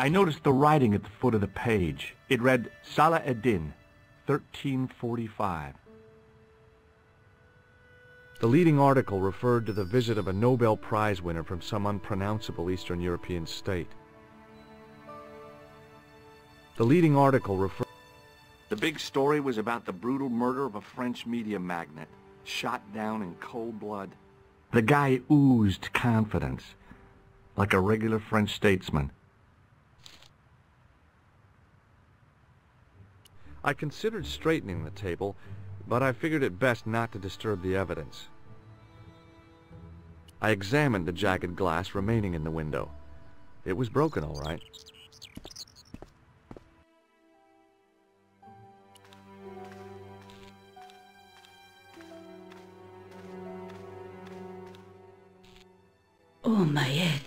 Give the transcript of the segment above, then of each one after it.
I noticed the writing at the foot of the page. It read, Salah Eddin, 1345. The leading article referred to the visit of a Nobel Prize winner from some unpronounceable Eastern European state. The leading article referred... The big story was about the brutal murder of a French media magnate, shot down in cold blood. The guy oozed confidence, like a regular French statesman. I considered straightening the table, but I figured it best not to disturb the evidence. I examined the jagged glass remaining in the window. It was broken, all right. Oh, my head.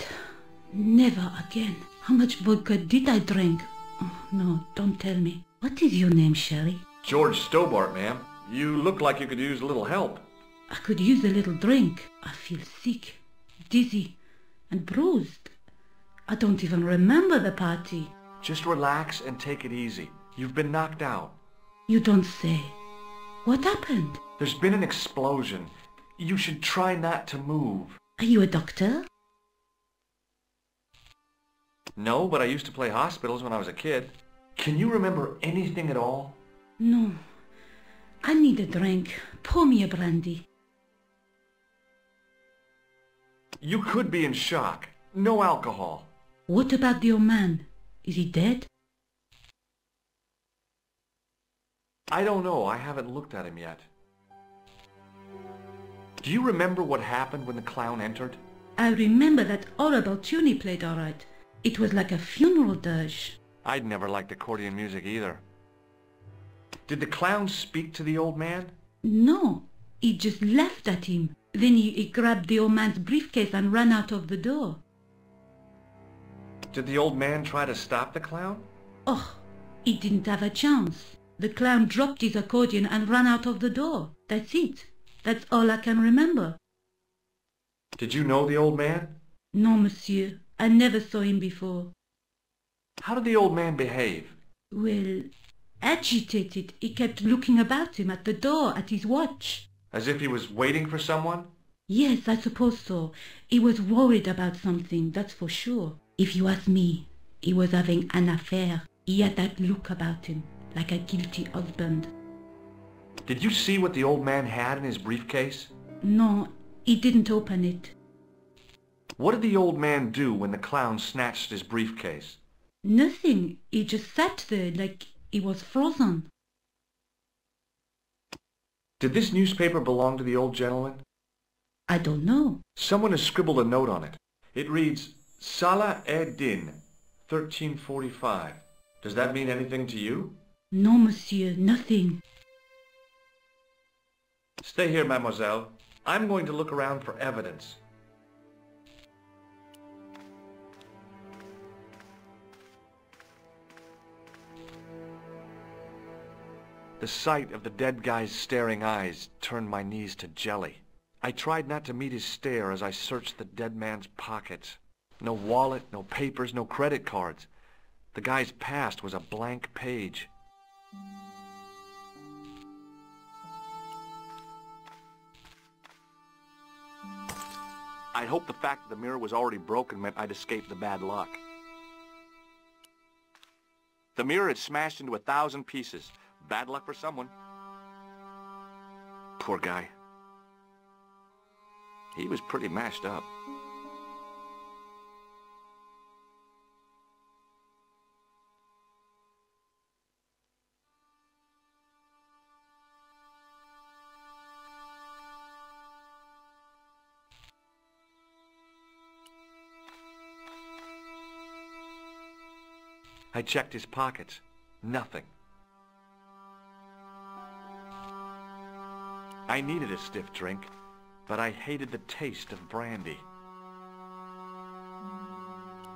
Never again. How much vodka did I drink? Oh, no, don't tell me. What is your name, Sherry? George Stobart, ma'am. You look like you could use a little help. I could use a little drink. I feel sick, dizzy, and bruised. I don't even remember the party. Just relax and take it easy. You've been knocked out. You don't say. What happened? There's been an explosion. You should try not to move. Are you a doctor? No, but I used to play hospitals when I was a kid. Can you remember anything at all? No. I need a drink. Pour me a brandy. You could be in shock. No alcohol. What about the old man? Is he dead? I don't know. I haven't looked at him yet. Do you remember what happened when the clown entered? I remember that horrible tune he played all right. It was like a funeral dirge. I'd never liked accordion music either. Did the clown speak to the old man? No, he just laughed at him. Then he grabbed the old man's briefcase and ran out of the door. Did the old man try to stop the clown? Oh, he didn't have a chance. The clown dropped his accordion and ran out of the door. That's it. That's all I can remember. Did you know the old man? No, monsieur. I never saw him before. How did the old man behave? Well, agitated. He kept looking about him at the door, at his watch. As if he was waiting for someone? Yes, I suppose so. He was worried about something, that's for sure. If you ask me, he was having an affair. He had that look about him, like a guilty husband. Did you see what the old man had in his briefcase? No, he didn't open it. What did the old man do when the clown snatched his briefcase? Nothing. He just sat there like he was frozen. Did this newspaper belong to the old gentleman? I don't know. Someone has scribbled a note on it. It reads, Salah Eddin, 1345. Does that mean anything to you? No, monsieur, nothing. Stay here, mademoiselle. I'm going to look around for evidence. The sight of the dead guy's staring eyes turned my knees to jelly. I tried not to meet his stare as I searched the dead man's pockets. No wallet, no papers, no credit cards. The guy's past was a blank page. I hoped the fact that the mirror was already broken meant I'd escaped the bad luck. The mirror had smashed into 1,000 pieces. Bad luck for someone. Poor guy. He was pretty mashed up. I checked his pockets. Nothing. I needed a stiff drink, but I hated the taste of brandy.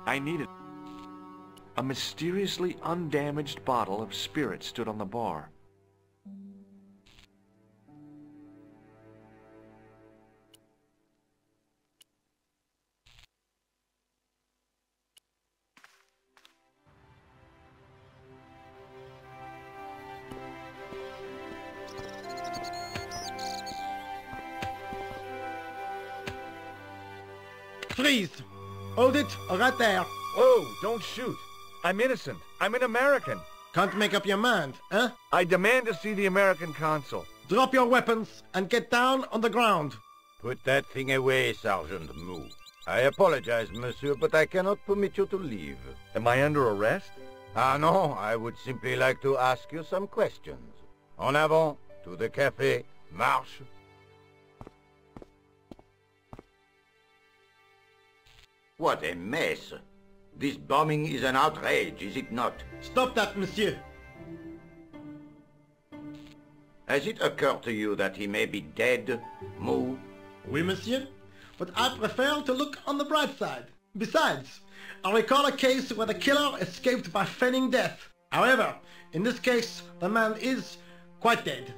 I needed... A mysteriously undamaged bottle of spirit stood on the bar. Freeze! Hold it right there. Whoa, don't shoot. I'm innocent. I'm an American. Can't make up your mind, eh? I demand to see the American consul. Drop your weapons and get down on the ground. Put that thing away, Sergeant Mou. I apologize, monsieur, but I cannot permit you to leave. Am I under arrest? Ah, no, I would simply like to ask you some questions. En avant, to the café, marche. What a mess. This bombing is an outrage, is it not? Stop that, monsieur. Has it occurred to you that he may be dead, Mou? Oui, monsieur. But I prefer to look on the bright side. Besides, I recall a case where the killer escaped by feigning death. However, in this case, the man is quite dead.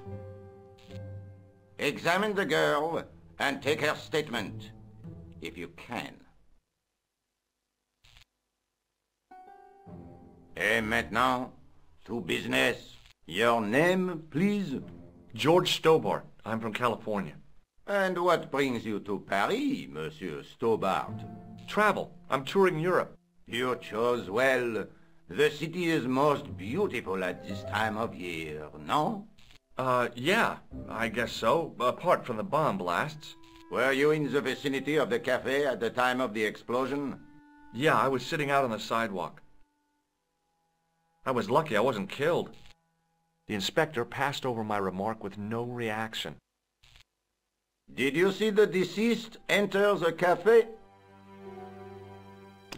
Examine the girl and take her statement, if you can. Et maintenant, to business. Your name, please? George Stobart. I'm from California. And what brings you to Paris, Monsieur Stobart? Travel. I'm touring Europe. You chose well. The city is most beautiful at this time of year, no? Yeah, I guess so, apart from the bomb blasts. Were you in the vicinity of the cafe at the time of the explosion? Yeah, I was sitting out on the sidewalk. I was lucky I wasn't killed. The inspector passed over my remark with no reaction. Did you see the deceased enter the cafe?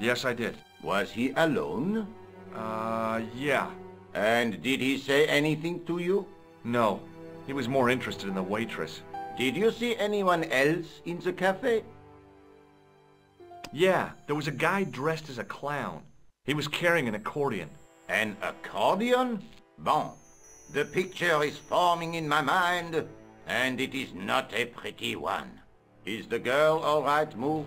Yes, I did. Was he alone? Yeah. And did he say anything to you? No. He was more interested in the waitress. Did you see anyone else in the cafe? Yeah, there was a guy dressed as a clown. He was carrying an accordion. An accordion? Bon. The picture is forming in my mind, and it is not a pretty one. Is the girl all right, Mou?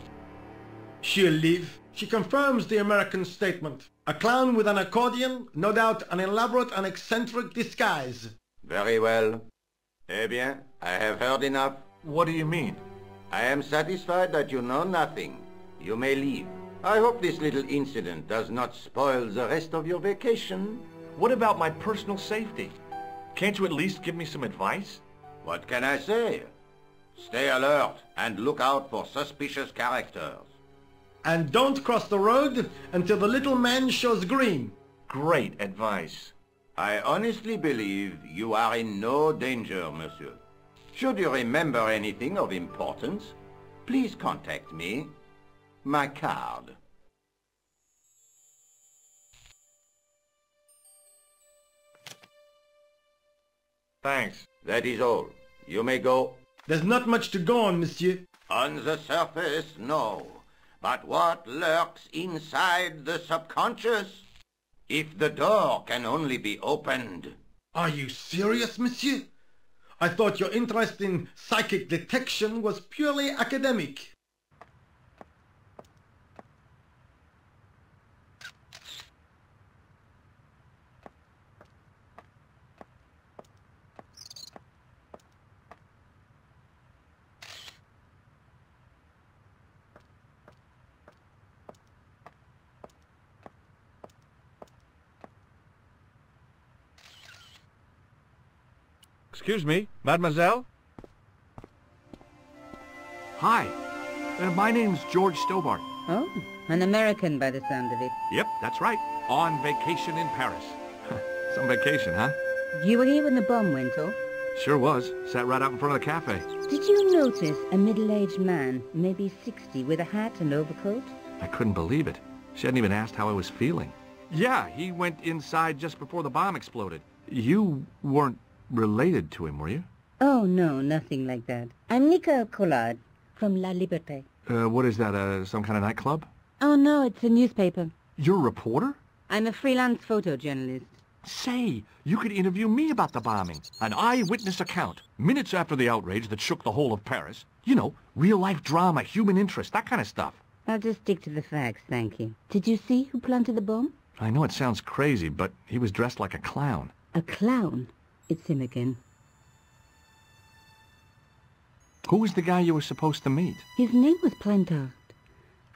She'll live. She confirms the American statement. A clown with an accordion, no doubt an elaborate and eccentric disguise. Very well. Eh bien, I have heard enough. What do you mean? I am satisfied that you know nothing. You may leave. I hope this little incident does not spoil the rest of your vacation. What about my personal safety? Can't you at least give me some advice? What can I say? Stay alert and look out for suspicious characters. And don't cross the road until the little man shows green. Great advice. I honestly believe you are in no danger, monsieur. Should you remember anything of importance, please contact me. My card. Thanks. That is all. You may go. There's not much to go on, monsieur. On the surface, no. But what lurks inside the subconscious? If the door can only be opened... Are you serious, monsieur? I thought your interest in psychic detection was purely academic. Excuse me, mademoiselle? Hi. My name's George Stobart. Oh, an American by the sound of it. Yep, that's right. On vacation in Paris. Some vacation, huh? You were here when the bomb went off? Sure was. Sat right out in front of the cafe. Did you notice a middle-aged man, maybe 60, with a hat and overcoat? I couldn't believe it. She hadn't even asked how I was feeling. Yeah, he went inside just before the bomb exploded. You weren't related to him, were you? Oh, no, nothing like that. I'm Nicole Collard from La Liberté. What is that, some kind of nightclub? Oh, no, it's a newspaper. You're a reporter? I'm a freelance photojournalist. Say, you could interview me about the bombing. An eyewitness account. Minutes after the outrage that shook the whole of Paris. You know, real-life drama, human interest, that kind of stuff. I'll just stick to the facts, thank you. Did you see who planted the bomb? I know it sounds crazy, but he was dressed like a clown. A clown? It's him again. Who was the guy you were supposed to meet? His name was Plantard.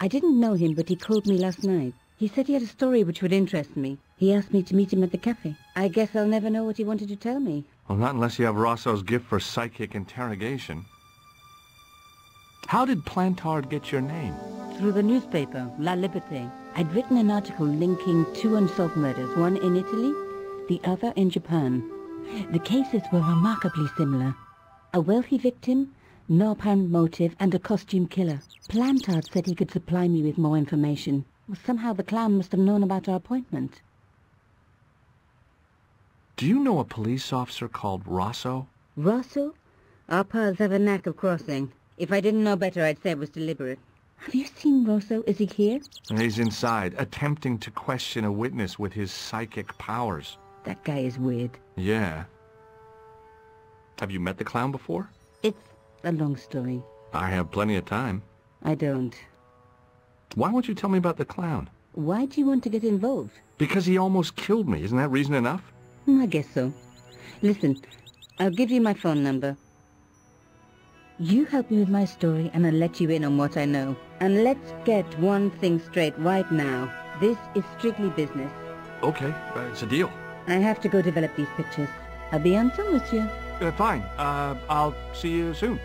I didn't know him, but he called me last night. He said he had a story which would interest me. He asked me to meet him at the cafe. I guess I'll never know what he wanted to tell me. Well, not unless you have Rosso's gift for psychic interrogation. How did Plantard get your name? Through the newspaper, La Liberté. I'd written an article linking two unsolved murders, one in Italy, the other in Japan. The cases were remarkably similar. A wealthy victim, no apparent motive, and a costume killer. Plantard said he could supply me with more information. Well, somehow the clown must have known about our appointment. Do you know a police officer called Rosso? Rosso? Our paths have a knack of crossing. If I didn't know better, I'd say it was deliberate. Have you seen Rosso? Is he here? He's inside, attempting to question a witness with his psychic powers. That guy is weird. Yeah. Have you met the clown before? It's a long story. I have plenty of time. I don't. Why won't you tell me about the clown? Why do you want to get involved? Because he almost killed me. Isn't that reason enough? I guess so. Listen, I'll give you my phone number. You help me with my story and I'll let you in on what I know. And let's get one thing straight right now. This is strictly business. Okay, it's a deal. I have to go develop these pictures. I'll be on some, monsieur. Fine. I'll see you soon.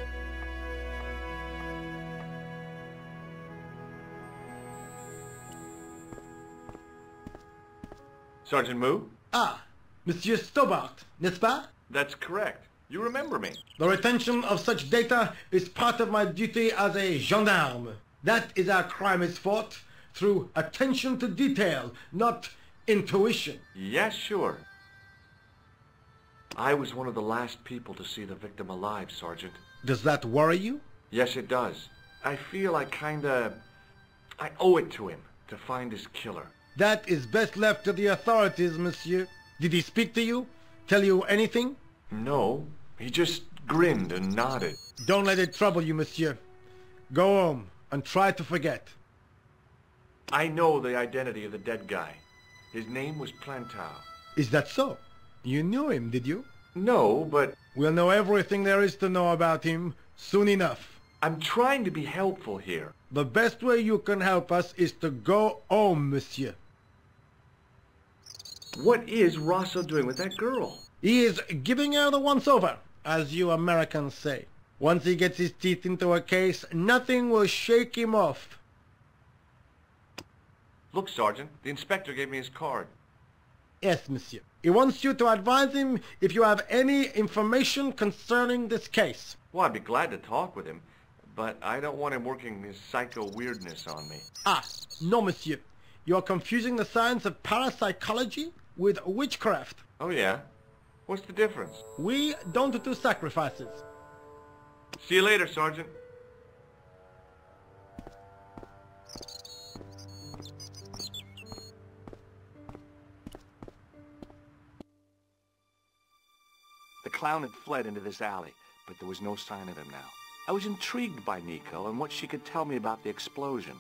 Sergeant Moo? Ah, Monsieur Stobart, n'est-ce pas? That's correct. You remember me. The retention of such data is part of my duty as a gendarme. That is how crime is fought, through attention to detail, not intuition. Yes, sure. I was one of the last people to see the victim alive, Sergeant. Does that worry you? Yes, it does. I feel I owe it to him to find his killer. That is best left to the authorities, monsieur. Did he speak to you? Tell you anything? No, he just grinned and nodded. Don't let it trouble you, monsieur. Go home and try to forget. I know the identity of the dead guy. His name was Plantard. Is that so? You knew him, did you? No, but We'll know everything there is to know about him soon enough. I'm trying to be helpful here. The best way you can help us is to go home, monsieur. What is Rosso doing with that girl? He is giving her the once-over, as you Americans say. Once he gets his teeth into a case, nothing will shake him off. Look, Sergeant, the inspector gave me his card. Yes, monsieur. He wants you to advise him if you have any information concerning this case. Well, I'd be glad to talk with him, but I don't want him working his psycho weirdness on me. Ah, no, monsieur. You are confusing the science of parapsychology with witchcraft. Oh, yeah? What's the difference? We don't do sacrifices. See you later, Sergeant. The clown had fled into this alley, but there was no sign of him now. I was intrigued by Nico and what she could tell me about the explosion.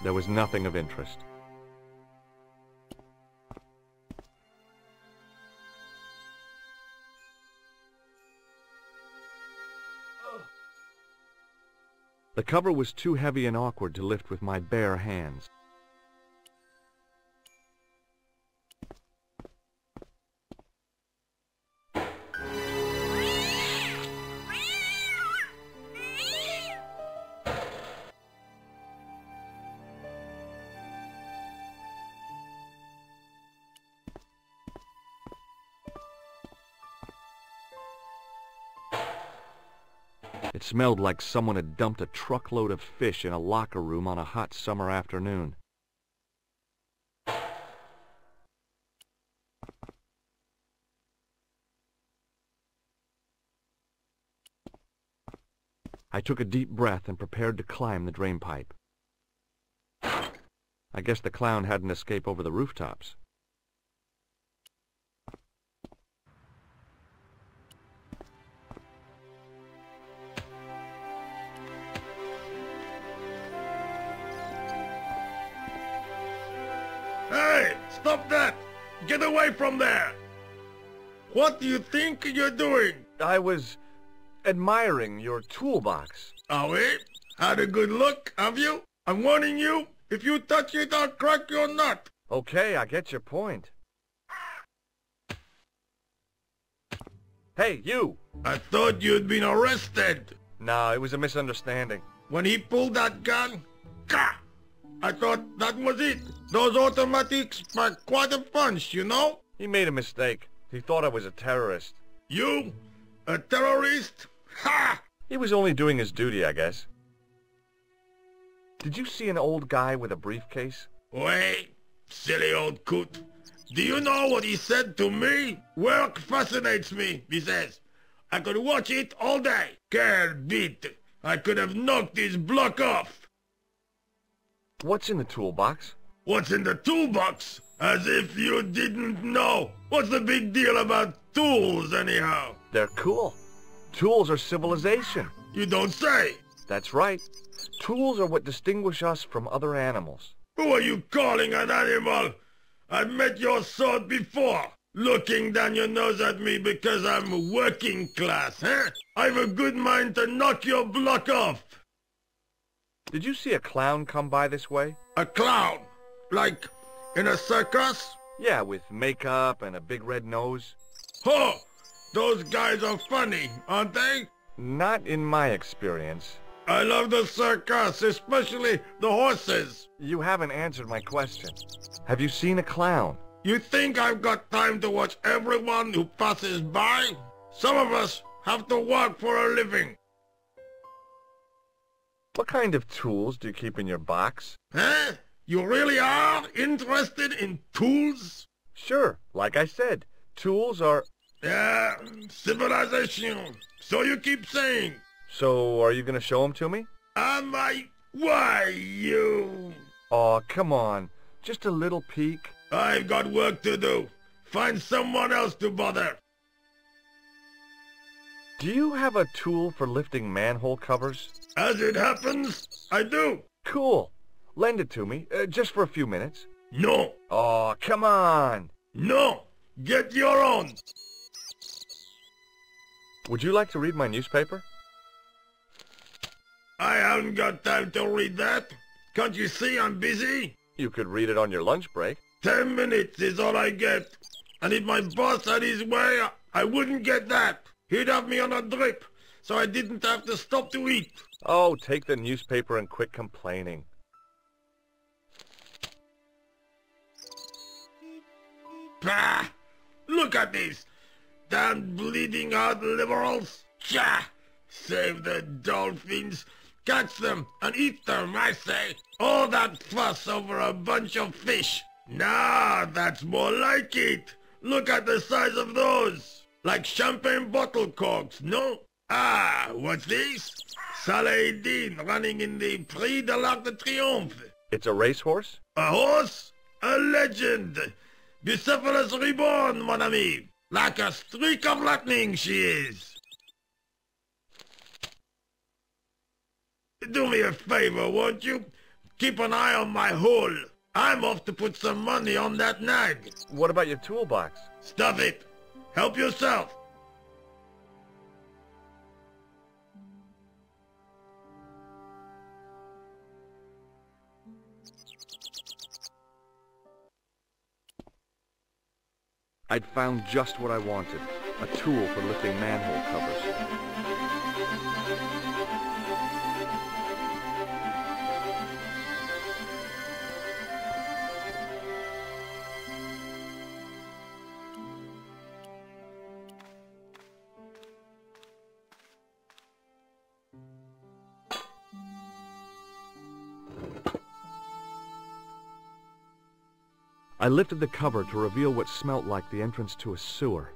There was nothing of interest. The cover was too heavy and awkward to lift with my bare hands. It smelled like someone had dumped a truckload of fish in a locker room on a hot summer afternoon. I took a deep breath and prepared to climb the drainpipe. I guess the clown hadn't escaped over the rooftops. Hey, stop that! Get away from there! What do you think you're doing? I was admiring your toolbox. Oh, eh? Had a good look, have you? I'm warning you, if you touch it, I'll crack your nut. Okay, I get your point. Hey, you! I thought you'd been arrested. No, it was a misunderstanding. When he pulled that gun, gah! I thought that was it. Those automatics pack quite a punch, you know? He made a mistake. He thought I was a terrorist. You? A terrorist? Ha! He was only doing his duty, I guess. Did you see an old guy with a briefcase? Wait, silly old coot. Do you know what he said to me? Work fascinates me, he says. I could watch it all day. Quel bit. I could have knocked his block off. What's in the toolbox? What's in the toolbox? As if you didn't know. What's the big deal about tools, anyhow? They're cool. Tools are civilization. You don't say. That's right. Tools are what distinguish us from other animals. Who are you calling an animal? I've met your sort before. Looking down your nose at me because I'm working class, huh? I've a good mind to knock your block off. Did you see a clown come by this way? A clown? Like in a circus? Yeah, with makeup and a big red nose. Oh, those guys are funny, aren't they? Not in my experience. I love the circus, especially the horses. You haven't answered my question. Have you seen a clown? You think I've got time to watch everyone who passes by? Some of us have to work for a living. What kind of tools do you keep in your box? Huh? You really are interested in tools? Sure, like I said, tools are... Yeah, civilization. So you keep saying. So, are you gonna show them to me? Am I? Why, you? Aw, come on. Just a little peek. I've got work to do. Find someone else to bother. Do you have a tool for lifting manhole covers? As it happens, I do. Cool. Lend it to me, just for a few minutes. No. Aw, come on. No. Get your own. Would you like to read my newspaper? I haven't got time to read that. Can't you see I'm busy? You could read it on your lunch break. 10 minutes is all I get. And if my boss had his way, I wouldn't get that. He'd have me on a drip, so I didn't have to stop to eat. Oh, take the newspaper and quit complaining. Pah! Look at this. Damn bleeding heart liberals. Tcha! Save the dolphins. Catch them and eat them, I say. All that fuss over a bunch of fish. Nah, that's more like it. Look at the size of those. Like champagne bottle corks, no? Ah, what's this? Saladin running in the Prix de l'Arc de Triomphe. It's a racehorse? A horse? A legend. Bucephalus reborn, mon ami. Like a streak of lightning she is. Do me a favor, won't you? Keep an eye on my hole. I'm off to put some money on that nag. What about your toolbox? Stuff it. Help yourself. I'd found just what I wanted. A tool for lifting manhole covers. I lifted the cover to reveal what smelt like the entrance to a sewer.